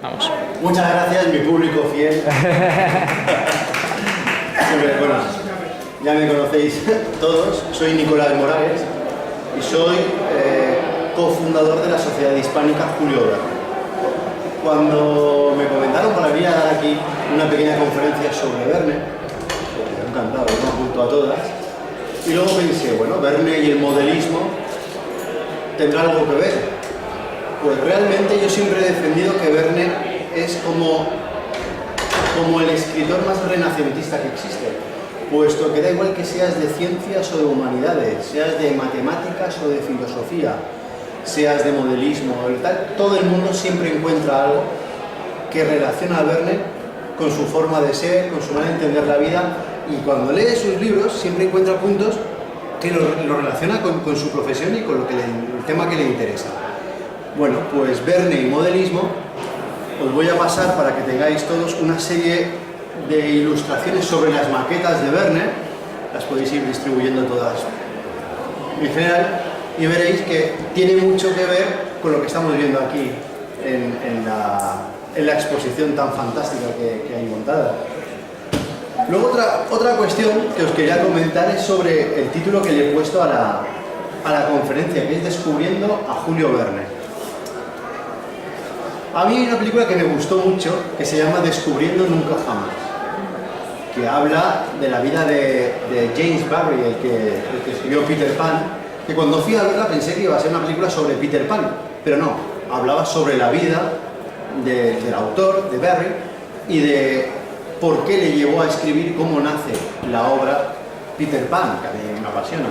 Vamos. Muchas gracias, mi público fiel. Bueno, ya me conocéis todos, soy Nicolás Morales y soy cofundador de la Sociedad Hispánica Julio Verne. Cuando me comentaron para venir a dar aquí una pequeña conferencia sobre Verne, me ha encantado, me apunto a todas, y luego pensé, bueno, Verne y el modelismo tendrá algo que ver. Pues realmente yo siempre he defendido que Verne es como el escritor más renacentista que existe, puesto que da igual que seas de ciencias o de humanidades, seas de matemáticas o de filosofía, seas de modelismo o tal, todo el mundo siempre encuentra algo que relaciona a Verne con su forma de ser, con su manera de entender la vida, y cuando lee sus libros siempre encuentra puntos que lo relaciona con su profesión y con el tema que le interesa. Bueno, pues Verne y modelismo, os voy a pasar para que tengáis todos una serie de ilustraciones sobre las maquetas de Verne, las podéis ir distribuyendo todas en general, y veréis que tiene mucho que ver con lo que estamos viendo aquí en la exposición tan fantástica que hay montada. Luego otra cuestión que os quería comentar es sobre el título que le he puesto a la conferencia, que es Descubriendo a Julio Verne. A mí hay una película que me gustó mucho, que se llama Descubriendo Nunca Jamás, que habla de la vida de James Barrie, el que escribió Peter Pan, que cuando fui a verla pensé que iba a ser una película sobre Peter Pan, pero no, hablaba sobre la vida del autor, de Barrie, y de por qué le llevó a escribir, cómo nace la obra Peter Pan, que a mí me apasiona.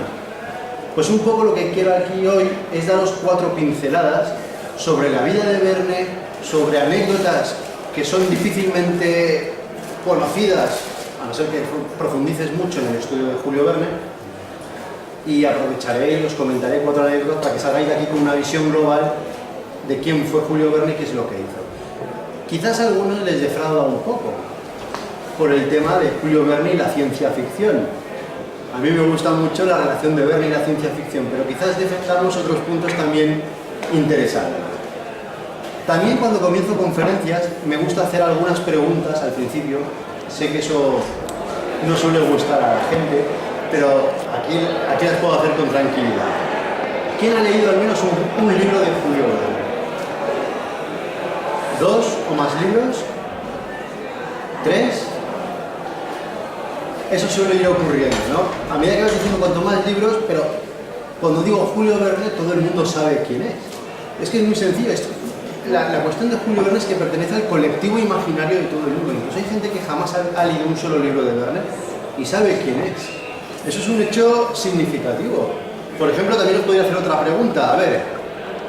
Pues un poco lo que quiero aquí hoy es daros 4 pinceladas sobre la vida de Verne, sobre anécdotas que son difícilmente conocidas, a no ser que profundices mucho en el estudio de Julio Verne, y aprovecharé y os comentaré 4 anécdotas para que salgáis de aquí con una visión global de quién fue Julio Verne y qué es lo que hizo. Quizás a algunos les defrauda un poco por el tema de Julio Verne y la ciencia ficción. A mí me gusta mucho la relación de Verne y la ciencia ficción, pero quizás defendamos otros puntos también interesantes. También cuando comienzo conferencias me gusta hacer algunas preguntas al principio. Sé que eso no suele gustar a la gente, pero aquí las puedo hacer con tranquilidad. ¿Quién ha leído al menos un libro de Julio Verne? 2 o más libros? 3? Eso suele ir ocurriendo, ¿no? A medida que vas diciendo cuanto más libros, pero cuando digo Julio Verne todo el mundo sabe quién es. Es que es muy sencillo esto. La cuestión de Julio Verne es que pertenece al colectivo imaginario de todo el mundo. Incluso hay gente que jamás ha leído un solo libro de Verne y sabe quién es. Eso es un hecho significativo. Por ejemplo, también os podría hacer otra pregunta. A ver,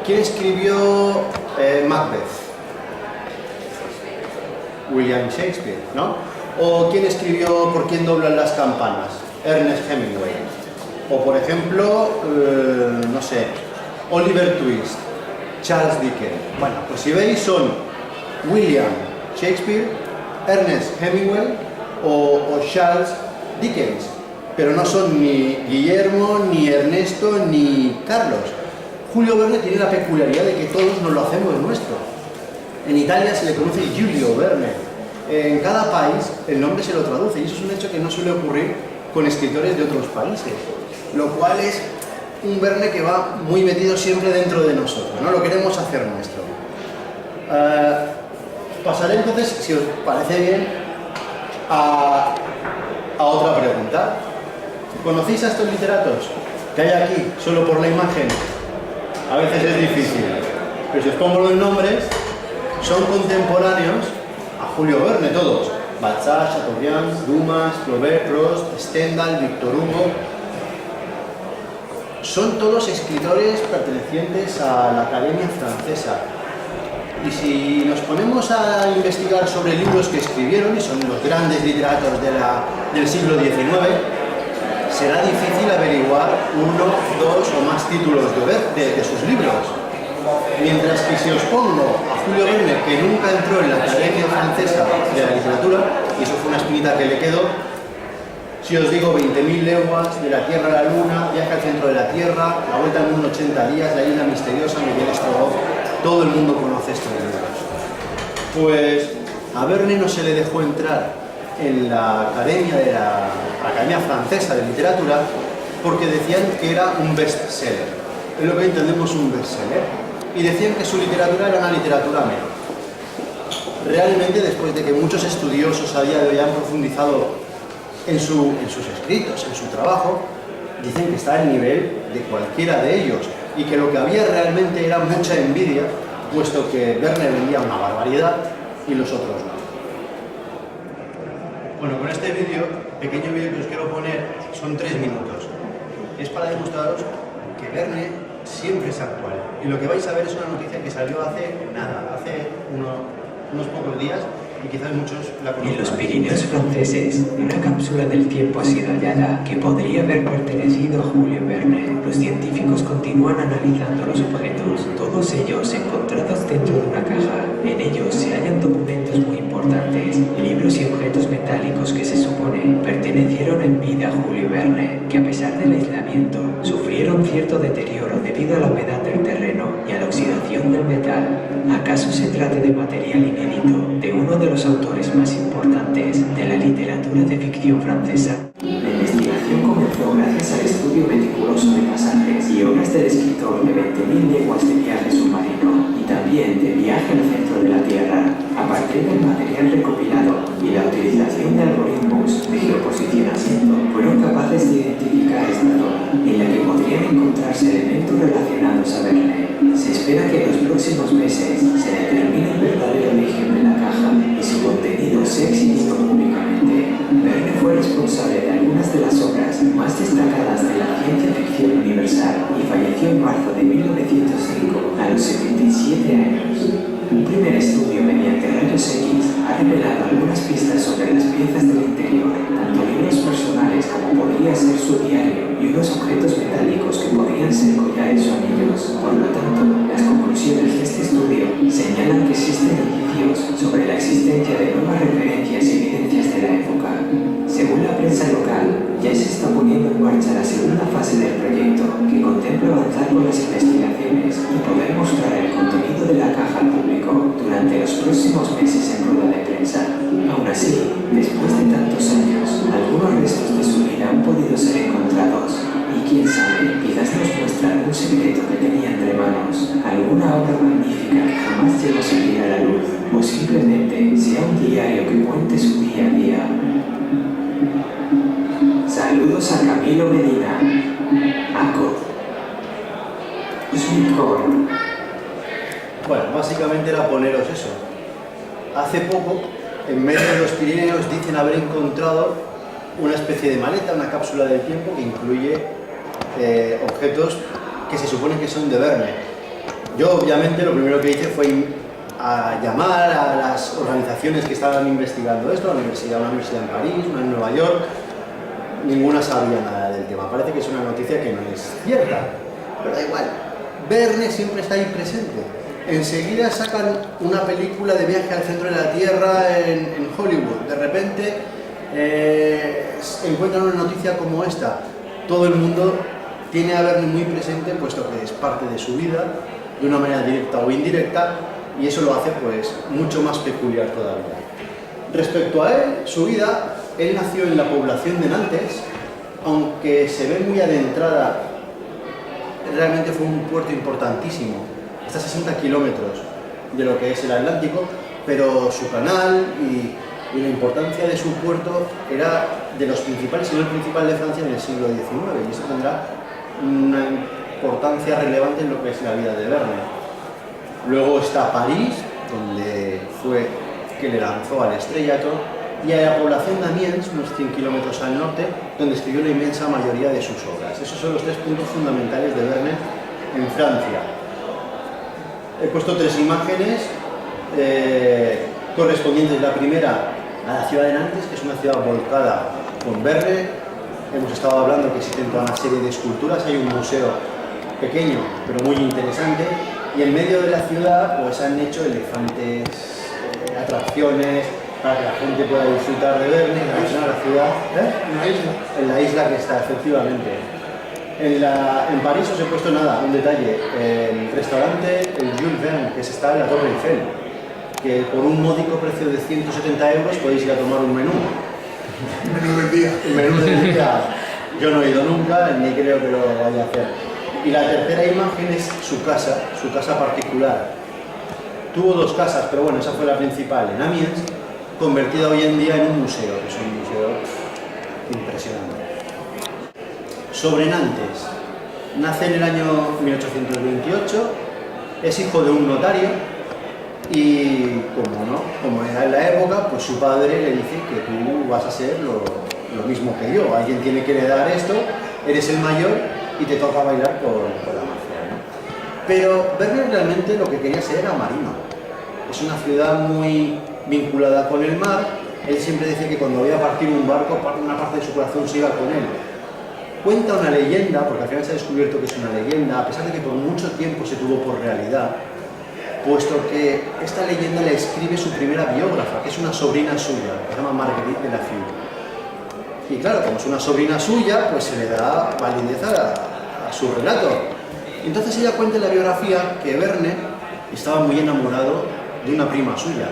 ¿quién escribió Macbeth? William Shakespeare, ¿no? ¿O quién escribió Por quién doblan las campanas? Ernest Hemingway. O por ejemplo, no sé, Oliver Twist, Charles Dickens. Bueno, pues si veis son William Shakespeare, Ernest Hemingway o Charles Dickens, pero no son ni Guillermo, ni Ernesto, ni Carlos. Julio Verne tiene la peculiaridad de que todos nos lo hacemos nuestro. En Italia se le conoce Giulio Verne. En cada país el nombre se lo traduce y eso es un hecho que no suele ocurrir con escritores de otros países, lo cual es un Verne que va muy metido siempre dentro de nosotros, ¿no? Lo queremos hacer nuestro. Pasaré entonces, si os parece bien, a otra pregunta. ¿Conocéis a estos literatos que hay aquí solo por la imagen? A veces es difícil, pero si os pongo los nombres, son contemporáneos a Julio Verne todos. Balzac, Chateaubriand, Dumas, Flaubert, Proust, Stendhal, Victor Hugo. Son todos escritores pertenecientes a la Academia Francesa. Y si nos ponemos a investigar sobre libros que escribieron, y son los grandes literatos del siglo XIX, será difícil averiguar 1, 2 o más títulos de sus libros. Mientras que si os pongo a Julio Verne, que nunca entró en la Academia Francesa de la Literatura, y eso fue una espinita que le quedó, si os digo 20.000 leguas, de la Tierra a la Luna, Viaje al centro de la Tierra, La vuelta al mundo 80 días, La isla misteriosa, Miguel Strogoff, todo el mundo conoce estos libros. Pues a Verne no se le dejó entrar en la Academia Francesa de Literatura porque decían que era un bestseller. Es lo que entendemos un bestseller. Y decían que su literatura era una literatura menor. Realmente, después de que muchos estudiosos a día de hoy han profundizado en sus escritos, en su trabajo, dicen que está al nivel de cualquiera de ellos y que lo que había realmente era mucha envidia, puesto que Verne vendía una barbaridad y los otros no. Bueno, con este pequeño vídeo que os quiero poner, son 3 minutos. Es para demostraros que Verne siempre es actual. Y lo que vais a ver es una noticia que salió hace unos pocos días y quizás muchos la conozcan. En los Pirineos franceses, una cápsula del tiempo ha sido hallada que podría haber pertenecido a Julio Verne. Los científicos continúan analizando los objetos, todos ellos encontrados dentro de una caja. En ellos se hallan documentos muy importantes, libros y objetos metálicos que se supone pertenecieron en vida a Julio Verne, que a pesar del aislamiento, sufrieron cierto deterioro debido a la humedad del terreno y a la oxidación del metal. ¿Acaso se trate de material inédito de uno de los autores más importantes de la literatura de ficción francesa? La investigación comenzó gracias al estudio meticuloso de pasajes y obras del escritor de 20.000 leguas de viaje submarino y también de viaje al centro de la Tierra. A partir del material recopilado y la utilización de algoritmos de geoposicionamiento, fueron capaces de identificar esta zona en la que podrían encontrarse elementos relacionados a Verne. Se espera que en los próximos meses se determine el verdadero origen de la caja y su contenido sea exhibido públicamente. Verne fue responsable de algunas de las obras más destacadas de la ciencia ficción universal y falleció en marzo de 1905 a los 77 años. Un primer estudio mediante rayos X ha revelado algunas pistas sobre las piezas del interior, tanto libros personales como podría ser su diario y unos objetos metálicos que podrían ser collares o anillos. Por lo tanto, las conclusiones de este estudio señalan que existen indicios sobre la existencia de nuevas referencias y evidencias de la época. Según la prensa local, ya se está poniendo en marcha la segunda fase del proyecto, que contempla avanzar con las investigaciones y poder mostrar el contenido de la caja al público durante los próximos meses en rueda de prensa. Aún así, después de tantos años, algunos restos de su vida han podido ser encontrados y quién sabe, quizás nos muestra algún secreto que tenía entre manos, alguna obra magnífica que jamás llegó a salir a la luz, o simplemente sea un diario que cuente su día a día. Saludos a Camilo Medina, Aco, Usmicor. Bueno, básicamente era poneros eso. Hace poco, en medio de los Pirineos, dicen haber encontrado una especie de maleta, una cápsula del tiempo que incluye objetos que se supone que son de Verne. Yo, obviamente, lo primero que hice fue a llamar a las organizaciones que estaban investigando esto, una universidad en París, una en Nueva York. Ninguna sabía nada del tema. Parece que es una noticia que no es cierta, pero da igual. Verne siempre está ahí presente. Enseguida sacan una película de viaje al centro de la Tierra en Hollywood. De repente encuentran una noticia como esta. Todo el mundo tiene a Verne muy presente, puesto que es parte de su vida, de una manera directa o indirecta, y eso lo hace pues mucho más peculiar todavía. Respecto a él, su vida, él nació en la población de Nantes, aunque se ve muy adentrada, realmente fue un puerto importantísimo, está a 60 kilómetros de lo que es el Atlántico, pero su canal y la importancia de su puerto era de los principales, si no el principal de Francia en el siglo XIX, y eso tendrá una importancia relevante en lo que es la vida de Verne. Luego está París, donde fue que le lanzó al estrellato, y a la población de Amiens, unos 100 kilómetros al norte, donde escribió la inmensa mayoría de sus obras. Esos son los 3 puntos fundamentales de Verne en Francia. He puesto 3 imágenes correspondientes. La primera a la ciudad de Nantes, que es una ciudad volcada con Verne. Hemos estado hablando que existen toda una serie de esculturas, hay un museo pequeño pero muy interesante, y en medio de la ciudad pues han hecho elefantes, atracciones para que la gente pueda disfrutar de Verne en relación a la ciudad. En la isla que está, efectivamente. En París os he puesto un detalle, el restaurante, el Jules Verne, que está en la Torre Eiffel. que por un módico precio de 170 euros podéis ir a tomar un menú. Menú del día. El menú del día. Yo no he ido nunca, ni creo que lo vaya a hacer. Y la tercera imagen es su casa particular. Tuvo dos casas, pero bueno, esa fue la principal, en Amiens, convertida hoy en día en un museo, que es un museo impresionante. Sobre Nantes, nace en el año 1828, es hijo de un notario y como era en la época, pues su padre le dice que tú vas a ser lo mismo que yo, alguien tiene que heredar esto, eres el mayor y te toca bailar por la mafia, ¿no? Pero Werner realmente lo que quería ser era marino. Es una ciudad muy vinculada con el mar. Él siempre decía que cuando veía partir un barco, una parte de su corazón se iba con él. Cuenta una leyenda, porque al final se ha descubierto que es una leyenda, a pesar de que por mucho tiempo se tuvo por realidad, puesto que esta leyenda le escribe su primera biógrafa, que es una sobrina suya, que se llama Marguerite de Lafayette. Y claro, como es una sobrina suya, pues se le da validez a su relato. Entonces ella cuenta en la biografía que Verne estaba muy enamorado de una prima suya.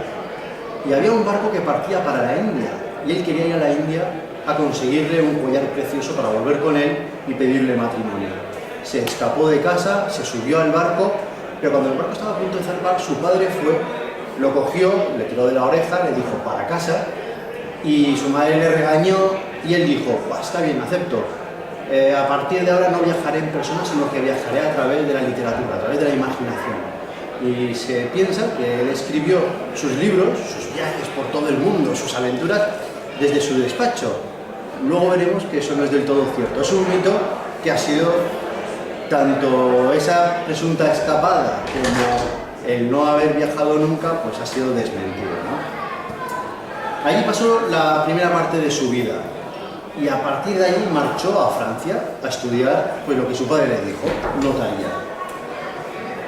Y había un barco que partía para la India, y él quería ir a la India a conseguirle un collar precioso para volver con él y pedirle matrimonio. Se escapó de casa, se subió al barco, pero cuando el barco estaba a punto de zarpar, su padre fue, lo cogió, le tiró de la oreja, le dijo para casa, y su madre le regañó, y él dijo, está bien, acepto. A partir de ahora no viajaré en persona, sino que viajaré a través de la literatura, a través de la imaginación. Y se piensa que él escribió sus libros, sus viajes por todo el mundo, sus aventuras, desde su despacho. Luego veremos que eso no es del todo cierto. Es un mito que ha sido tanto esa presunta escapada como el no haber viajado nunca, pues ha sido desmentido, ¿no? Allí pasó la primera parte de su vida y a partir de ahí marchó a Francia a estudiar pues lo que su padre le dijo, notaría.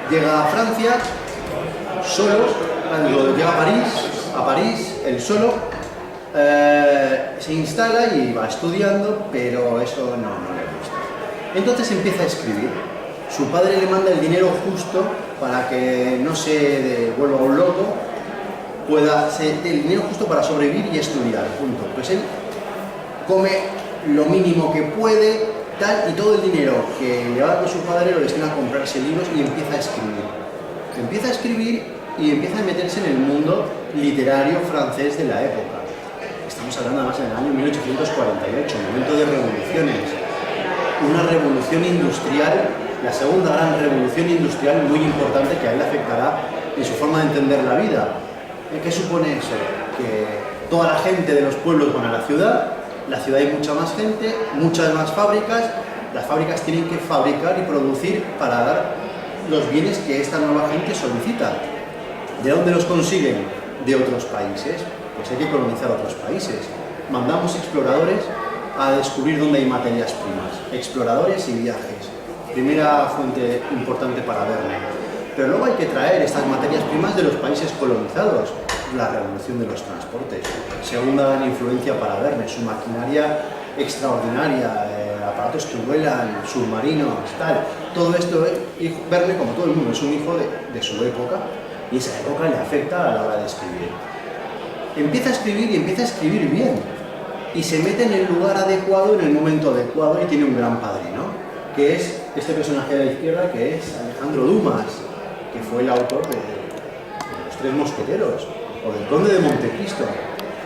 Llega a Francia solo, llega a París, él solo, se instala y va estudiando, pero eso no le gusta. Entonces empieza a escribir. Su padre le manda el dinero justo para que no se vuelva un loco, el dinero justo para sobrevivir y estudiar, punto. Pues él come lo mínimo que puede, y todo el dinero que le va dando su padre lo destina a comprarse libros y empieza a escribir. Empieza a escribir y empieza a meterse en el mundo literario francés de la época. Estamos hablando además en el año 1848, momento de revoluciones. Una revolución industrial, la segunda gran revolución industrial muy importante que a él afectará en su forma de entender la vida. ¿Qué supone eso? Que toda la gente de los pueblos van a la ciudad hay mucha más gente, muchas más fábricas, las fábricas tienen que fabricar y producir para dar los bienes que esta nueva gente solicita. ¿De dónde los consiguen? De otros países. Pues hay que colonizar otros países. Mandamos exploradores a descubrir dónde hay materias primas. Exploradores y viajes. Primera fuente importante para Verne. Pero luego hay que traer estas materias primas de los países colonizados. La revolución de los transportes. Segunda gran influencia para Verne, su maquinaria extraordinaria, aparatos que vuelan, submarinos, tal. Todo esto, Verne, como todo el mundo, es un hijo de su época y esa época le afecta a la hora de escribir. Empieza a escribir y empieza a escribir bien y se mete en el lugar adecuado, en el momento adecuado y tiene un gran padrino, que es este personaje de la izquierda, que es Alejandro Dumas, que fue el autor de Los Tres Mosqueteros, o del Conde de Montecristo.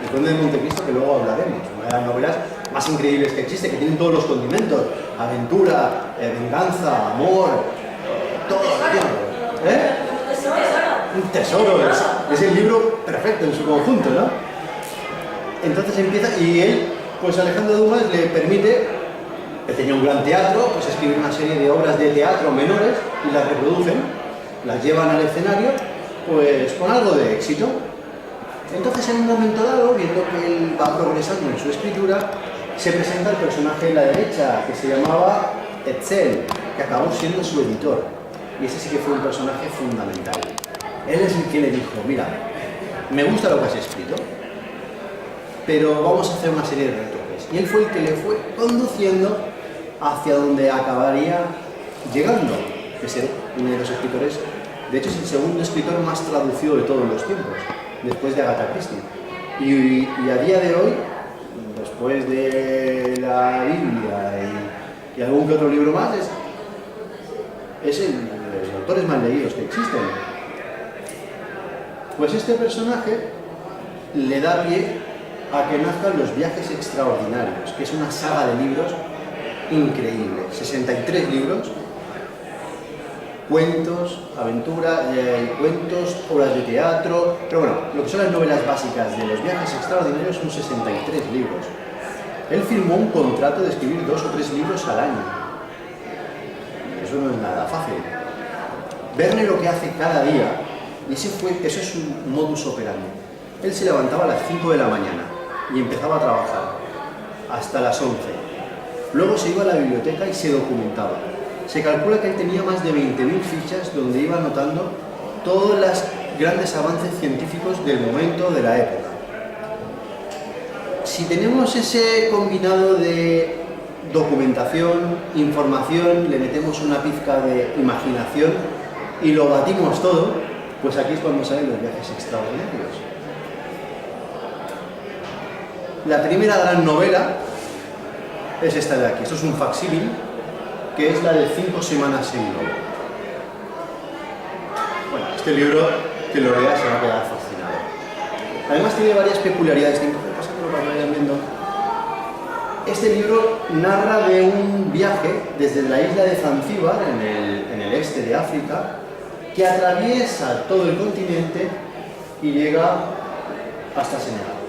El Conde de Montecristo, que luego hablaremos, una de las novelas más increíbles que existe, que tienen todos los condimentos, aventura, venganza, amor, todo el tiempo. Un tesoro, es el libro perfecto en su conjunto, ¿no? Entonces empieza, y él, pues Alejandro Dumas le permite, que tenía un gran teatro, pues escribir una serie de obras de teatro menores y las reproducen, las llevan al escenario, pues con algo de éxito. Entonces en un momento dado, viendo que él va progresando en su escritura, se presenta el personaje de la derecha, que se llamaba Hetzel, que acabó siendo su editor. Y ese sí que fue un personaje fundamental. Él es el que le dijo, mira, me gusta lo que has escrito, pero vamos a hacer una serie de retoques. Y él fue el que le fue conduciendo hacia donde acabaría llegando, que es uno de los escritores De hecho, es el segundo escritor más traducido de todos los tiempos, después de Agatha Christie. Y a día de hoy, después de la Biblia y algún que otro libro más, es el de los autores más leídos que existen. Pues este personaje le da pie a que nazcan Los viajes extraordinarios, que es una saga de libros increíble. 63 libros, cuentos, aventuras, cuentos, obras de teatro, pero bueno, lo que son las novelas básicas de Los viajes extraordinarios son 63 libros. Él firmó un contrato de escribir 2 o 3 libros al año. Eso no es nada fácil. Verne lo que hace cada día, y eso es un modus operandi. Él se levantaba a las 5 de la mañana y empezaba a trabajar hasta las 11. Luego se iba a la biblioteca y se documentaba. Se calcula que él tenía más de 20.000 fichas donde iba anotando todos los grandes avances científicos del momento, de la época. Si tenemos ese combinado de documentación, información, le metemos una pizca de imaginación y lo batimos todo, pues aquí es cuando salen Los viajes extraordinarios. La primera gran novela es esta de aquí. Esto es un facsímil, que es la de 5 semanas en globo. Bueno, este libro, que lo leas, se va a quedar fascinado. Además tiene varias peculiaridades. Tengo que pasarlo para que vayan viendo. Este libro narra de un viaje desde la isla de Zanzíbar, en el este de África, que atraviesa todo el continente y llega hasta Senegal.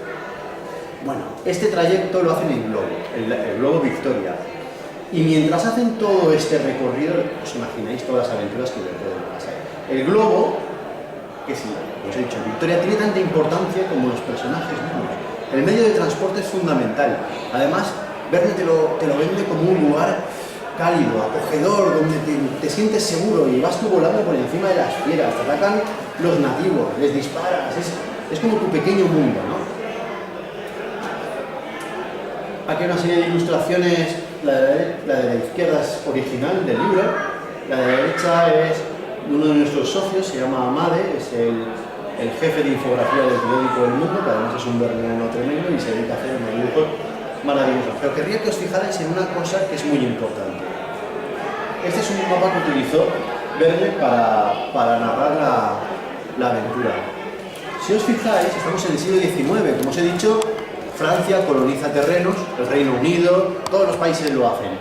Bueno, este trayecto lo hacen en globo, el globo Victoria. Y mientras hacen todo este recorrido, os imagináis todas las aventuras que le pueden pasar. El globo, que sí, os he dicho, Victoria tiene tanta importancia como los personajes mismos. El medio de transporte es fundamental. Además, Verne te lo vende como un lugar cálido, acogedor, donde te sientes seguro y vas tú volando por encima de las fieras, te atacan los nativos, les disparas, es como tu pequeño mundo, ¿no? Aquí hay una serie de ilustraciones, la de la izquierda es original del libro, la de la derecha es de uno de nuestros socios, se llama Amade, es el jefe de infografía del periódico El Mundo, que además es un berlinano tremendo y se dedica a hacer unos dibujos maravillosos. Pero querría que os fijarais en una cosa que es muy importante. Este es un mapa que utilizó Verne para narrar la aventura. Si os fijáis, estamos en el siglo XIX, como os he dicho, Francia coloniza terrenos, el Reino Unido, todos los países lo hacen.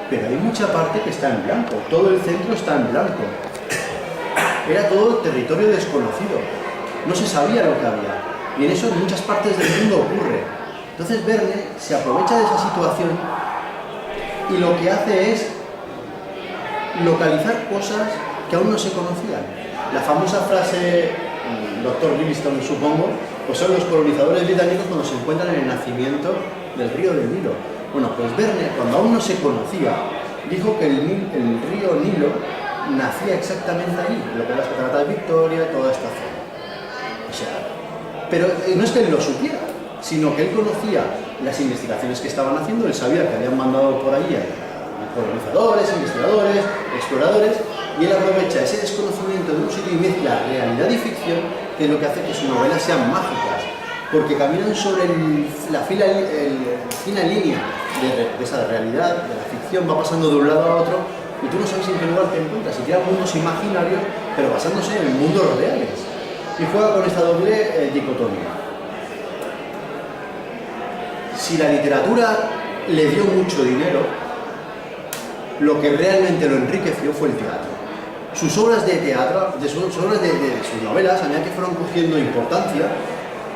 Pero hay mucha parte que está en blanco, todo el centro está en blanco. Era todo territorio desconocido, no se sabía lo que había. Y en eso en muchas partes del mundo ocurre. Entonces Verne se aprovecha de esa situación y lo que hace es localizar cosas que aún no se conocían. La famosa frase, Dr. Livingstone supongo, pues son los colonizadores británicos cuando se encuentran en el nacimiento del río del Nilo. Bueno, pues Verne, cuando aún no se conocía, dijo que el río Nilo nacía exactamente allí, lo que es las cataratas de Victoria, toda esta zona. O sea, pero no es que él lo supiera, sino que él conocía las investigaciones que estaban haciendo, él sabía que habían mandado por ahí a colonizadores, investigadores, exploradores, y él aprovecha ese desconocimiento de un sitio y mezcla realidad y ficción, que es lo que hace que sus novelas sean mágicas, porque caminan sobre la fina línea de esa realidad, de la ficción, va pasando de un lado a otro, y tú no sabes en qué lugar te encuentras, y crean mundos imaginarios, pero basándose en mundos reales, y juega con esta doble dicotomía. Si la literatura le dio mucho dinero, lo que realmente lo enriqueció fue el teatro. Sus obras de teatro, sus novelas, a medida que fueron cogiendo importancia,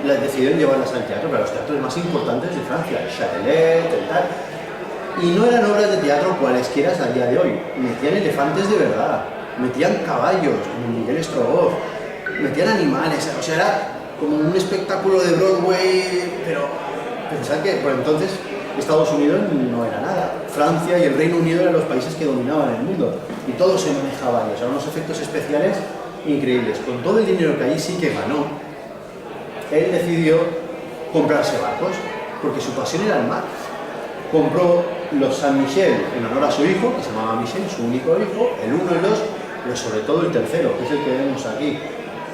las decidieron llevarlas al teatro, para los teatros más importantes de Francia, el Châtelet, el tal. Y no eran obras de teatro cualesquiera a día de hoy. Metían elefantes de verdad, metían caballos, como Miguel Strogoff, metían animales, o sea, era como un espectáculo de Broadway, pero pensad que por entonces Estados Unidos no era nada. Francia y el Reino Unido eran los países que dominaban el mundo y todo se manejaba ahí, o sea, unos efectos especiales increíbles. Con todo el dinero que allí sí que ganó, él decidió comprarse barcos, porque su pasión era el mar. Compró los Saint Michel en honor a su hijo, que se llamaba Michel, su único hijo, el 1, el 2, pero sobre todo el tercero, que es el que vemos aquí,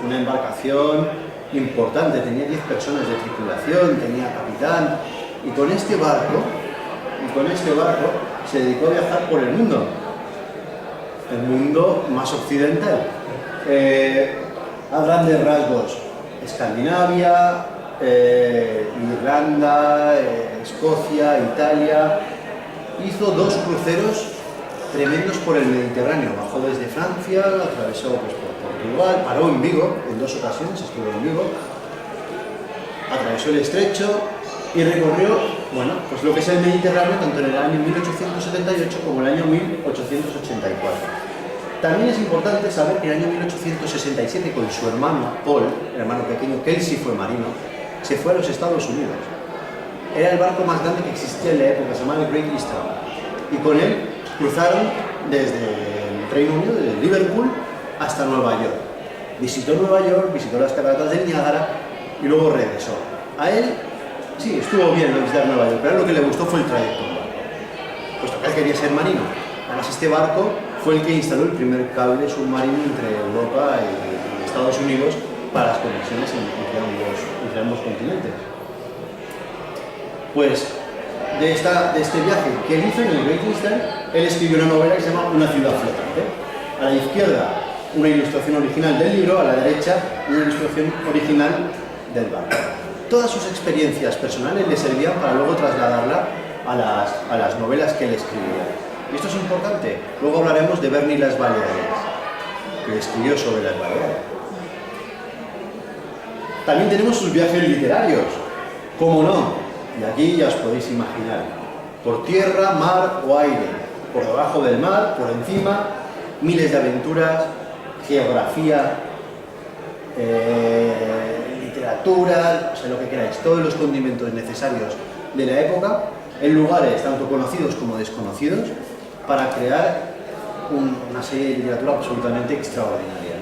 una embarcación importante, tenía 10 personas de tripulación, tenía capitán, y con este barco se dedicó a viajar por el mundo más occidental, a grandes rasgos, Escandinavia, Irlanda, Escocia, Italia. Hizo 2 cruceros tremendos por el Mediterráneo, bajó desde Francia, atravesó pues, por Portugal, paró en Vigo, en 2 ocasiones estuvo en Vigo, atravesó el estrecho y recorrió, bueno, pues lo que es el Mediterráneo tanto en el año 1878 como en el año 1884. También es importante saber que en el año 1867 con su hermano Paul, el hermano pequeño, que él sí fue marino, se fue a los Estados Unidos. Era el barco más grande que existía en la época, se llamaba el Great Eastern. Y con él cruzaron desde el Reino Unido, desde Liverpool, hasta Nueva York. Visitó Nueva York, visitó las cataratas del Niágara y luego regresó. A él, sí, estuvo bien visitar Nueva York, pero lo que le gustó fue el trayecto en barco, puesto que él quería ser marino. Además, este barco fue el que instaló el primer cable submarino entre Europa y Estados Unidos para las conexiones entre ambos continentes. Pues, de este viaje que él hizo en el Great Eastern, él escribió una novela que se llama Una ciudad flotante. A la izquierda, una ilustración original del libro, a la derecha, una ilustración original del barco. Todas sus experiencias personales le servían para luego trasladarla a las novelas que él escribía. Y esto es importante. Luego hablaremos de Verne y las Baleares, que escribió sobre las Baleares. También tenemos sus viajes literarios. ¿Cómo no? Y aquí ya os podéis imaginar. Por tierra, mar o aire. Por debajo del mar, por encima, miles de aventuras, geografía, literatura, o sea, lo que queráis. Todos los condimentos necesarios de la época, en lugares tanto conocidos como desconocidos, para crear una serie de literatura absolutamente extraordinaria.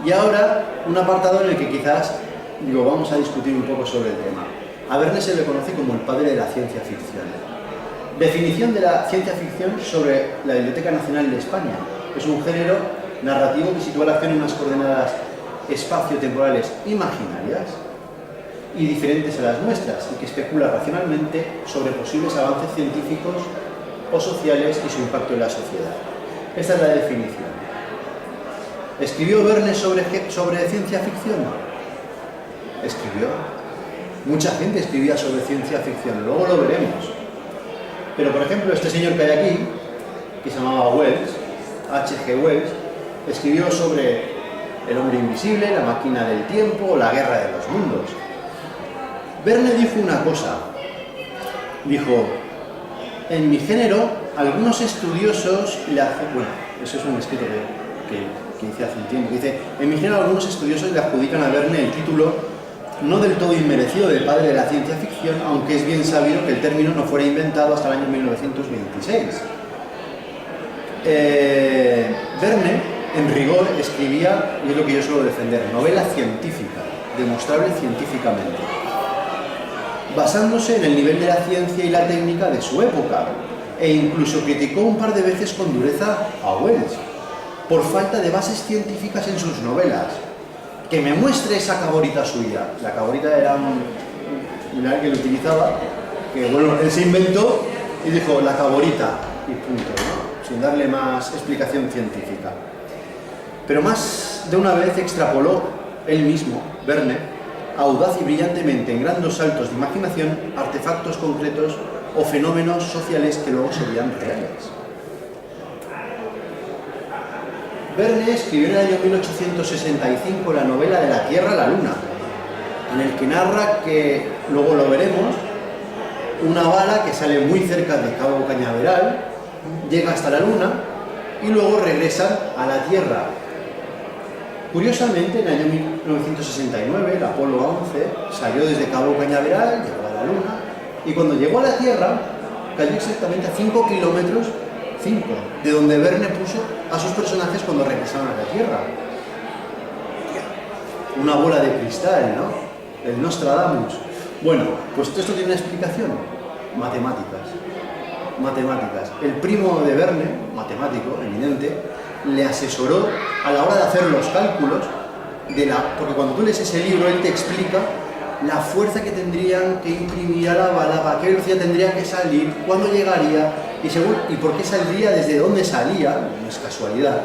Y ahora, un apartado en el que quizás vamos a discutir un poco sobre el tema. A Verne se le conoce como el padre de la ciencia ficción. Definición de la ciencia ficción sobre la Biblioteca Nacional de España. Es un género narrativo que sitúa la acción en unas coordenadas espacio-temporales imaginarias y diferentes a las nuestras, y que especula racionalmente sobre posibles avances científicos o sociales y su impacto en la sociedad. Esta es la definición. ¿Escribió Verne sobre ciencia ficción? Escribió. Mucha gente escribía sobre ciencia ficción, luego lo veremos. Pero, por ejemplo, este señor que hay aquí, que se llamaba Wells, H.G. Wells, escribió sobre el hombre invisible, la máquina del tiempo o la guerra de los mundos. Verne dijo una cosa, dijo, en mi género, algunos estudiosos le hacen, bueno, eso es un escrito que hice hace un tiempo, dice, en mi género algunos estudiosos le adjudican a Verne el título no del todo inmerecido de padre de la ciencia ficción, aunque es bien sabido que el término no fuera inventado hasta el año 1926. Verne, en rigor, escribía, y es lo que yo suelo defender, novela científica, demostrable científicamente, basándose en el nivel de la ciencia y la técnica de su época, e incluso criticó un par de veces con dureza a Wells, por falta de bases científicas en sus novelas. Que me muestre esa caborita suya. La caborita era un mineral que lo utilizaba, que bueno, él se inventó y dijo la caborita, y punto, ¿no? Sin darle más explicación científica. Pero más de una vez extrapoló él mismo, Verne, audaz y brillantemente en grandes saltos de imaginación, artefactos concretos o fenómenos sociales que luego serían reales. Verne escribió en el año 1865 la novela De la Tierra a la Luna, en el que narra que, luego lo veremos, una bala que sale muy cerca de Cabo Cañaveral, llega hasta la Luna y luego regresa a la Tierra. Curiosamente, en el año 1969, el Apolo 11 salió desde Cabo Cañaveral, llegó a la Luna, y cuando llegó a la Tierra, cayó exactamente a 5 kilómetros de donde Verne puso a sus personajes cuando regresaron a la Tierra. Una bola de cristal, ¿no? El Nostradamus. Bueno, pues esto tiene una explicación. Matemáticas. matemáticas. El primo de Verne, matemático, eminente, le asesoró a la hora de hacer los cálculos, porque cuando tú lees ese libro, él te explica la fuerza que tendrían que imprimir a la bala, a qué velocidad tendría que salir, cuándo llegaría, y por qué saldría, desde dónde salía, no es casualidad,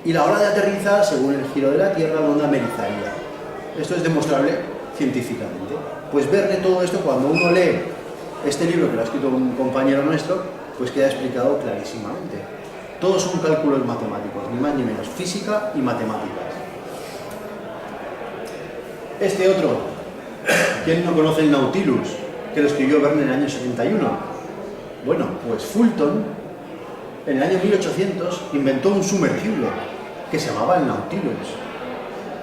y la hora de aterrizar, según el giro de la Tierra, dónde amerizaría. Esto es demostrable científicamente. Pues Verne todo esto, cuando uno lee este libro que lo ha escrito un compañero nuestro, pues queda explicado clarísimamente. Todos son cálculos matemáticos, ni más ni menos, física y matemáticas. Este otro, ¿quién no conoce el Nautilus? Que lo escribió Verne en el año 71. Bueno, pues Fulton, en el año 1800, inventó un sumergible que se llamaba el Nautilus.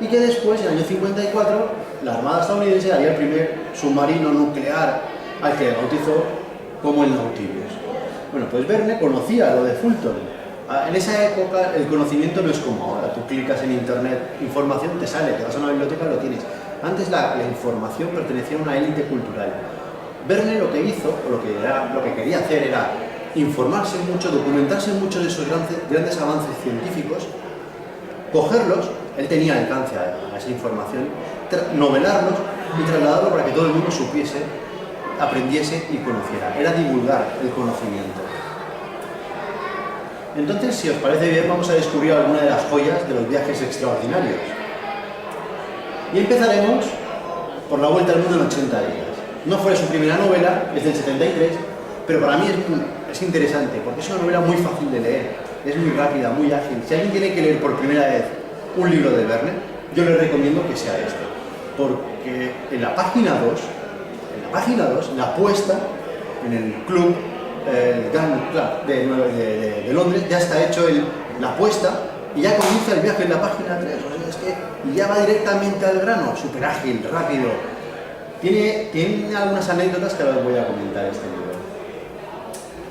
Y que después, en el año 54, la Armada estadounidense haría el primer submarino nuclear al que bautizó como el Nautilus. Bueno, pues Verne conocía lo de Fulton. En esa época el conocimiento no es como ahora, tú clicas en internet, información te sale, te vas a una biblioteca y lo tienes. Antes la información pertenecía a una élite cultural. Verne lo que hizo, o lo que quería hacer era informarse mucho, documentarse mucho de esos grandes avances científicos, cogerlos, él tenía alcance a esa información, novelarlos y trasladarlo para que todo el mundo supiese, aprendiese y conociera. Era divulgar el conocimiento. Entonces, si os parece bien, vamos a descubrir algunas de las joyas de los viajes extraordinarios. Y empezaremos por la vuelta al mundo en 80 días. No fue su primera novela, es del 73, pero para mí es interesante, porque es una novela muy fácil de leer, es muy rápida, muy ágil. Si alguien tiene que leer por primera vez un libro de Verne, yo le recomiendo que sea este, porque en la página 2, la apuesta en el club, el Gun Club de Londres, ya está hecho la apuesta y ya comienza el viaje en la página 3, o sea, es que ya va directamente al grano, súper ágil, rápido. Tiene algunas anécdotas que ahora os voy a comentar este libro.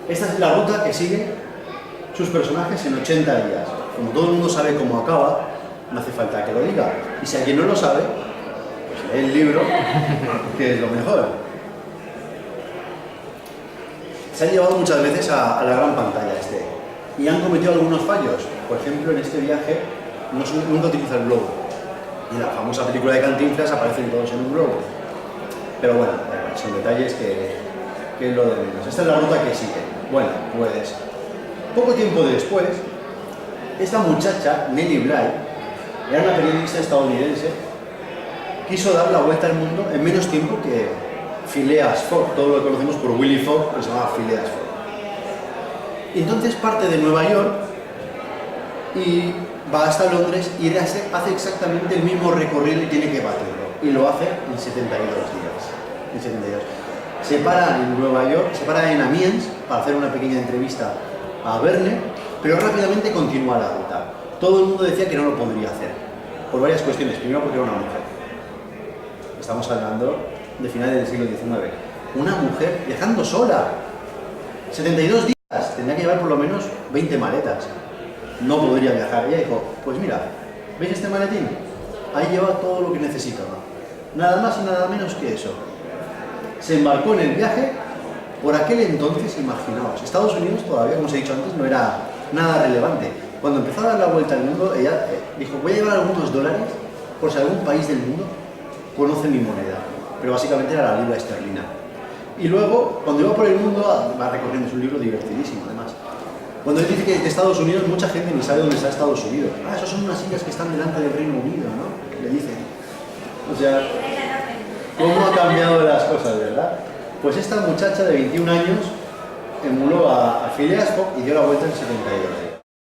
Esta es la ruta que siguen sus personajes en 80 días. Como todo el mundo sabe cómo acaba, no hace falta que lo diga. Y si alguien no lo sabe, pues lee el libro, que es lo mejor. Se han llevado muchas veces a la gran pantalla y han cometido algunos fallos. Por ejemplo, en este viaje nunca utiliza el globo. Y en la famosa película de Cantinflas aparecen todos en un globo. Pero bueno, son detalles que es lo de menos. Esta es la ruta que sigue. Bueno, pues poco tiempo después, esta muchacha, Nellie Bly, era una periodista estadounidense, quiso dar la vuelta al mundo en menos tiempo que Phileas Fogg, todo lo que conocemos por Willy Fogg, que se llamaba Phileas Fogg. Y entonces parte de Nueva York y va hasta Londres y hace exactamente el mismo recorrido y tiene que batirlo. Y lo hace en 72 días. En 72. Se para en Nueva York, se para en Amiens para hacer una pequeña entrevista a Verne, pero rápidamente continúa la ruta. Todo el mundo decía que no lo podría hacer, por varias cuestiones. Primero, porque era una mujer. Estamos hablando de finales del siglo XIX. Una mujer viajando sola. 72 días. Tendría que llevar por lo menos 20 maletas. No podría viajar. Ella dijo, pues mira, ¿veis este maletín? Ahí lleva todo lo que necesitaba. Nada más y nada menos que eso. Se embarcó en el viaje. Por aquel entonces, imaginaos, Estados Unidos todavía, como os he dicho antes, no era nada relevante. Cuando empezó a dar la vuelta al mundo, ella dijo, voy a llevar algunos dólares por si algún país del mundo conoce mi moneda. Pero básicamente era la libra esterlina. Y luego, cuando iba por el mundo, va recorriendo, es un libro divertidísimo además. Cuando él dice que de Estados Unidos, mucha gente ni sabe dónde está Estados Unidos. Ah, esos son unas islas que están delante del Reino Unido, ¿no? Le dicen. O sea, ¿cómo ha cambiado las cosas, verdad? Pues esta muchacha de 21 años emuló a Phileas Fogg y dio la vuelta en 72 días.